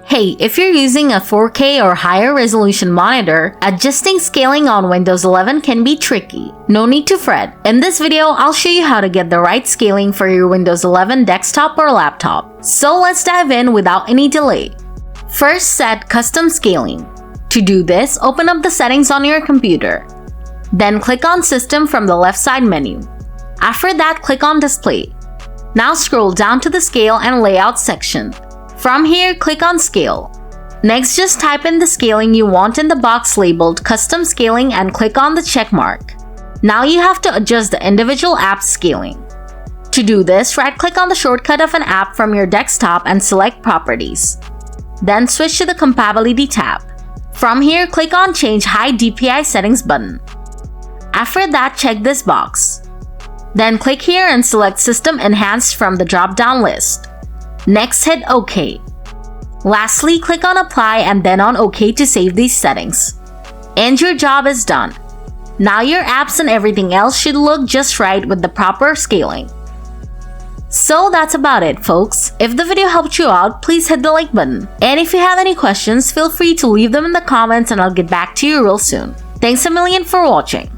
Hey, if you're using a 4K or higher resolution monitor, adjusting scaling on Windows 11 can be tricky. No need to fret. In this video, I'll show you how to get the right scaling for your Windows 11 desktop or laptop. So let's dive in without any delay. First, set custom scaling. To do this, open up the settings on your computer. Then click on System from the left side menu. After that, click on Display. Now scroll down to the Scale and Layout section. From here, click on Scale. Next, just type in the scaling you want in the box labeled Custom Scaling and click on the check mark. Now you have to adjust the individual app's scaling. To do this, right-click on the shortcut of an app from your desktop and select Properties. Then switch to the Compatibility tab. From here, click on Change High-dpi Settings button. After that, check this box. Then click here and select System Enhanced from the drop-down list. Next, hit OK. Lastly, click on Apply and then on OK to save these settings. And your job is done. Now your apps and everything else should look just right with the proper scaling. So that's about it, folks. If the video helped you out, please hit the like button. And if you have any questions, feel free to leave them in the comments and I'll get back to you real soon. Thanks a million for watching.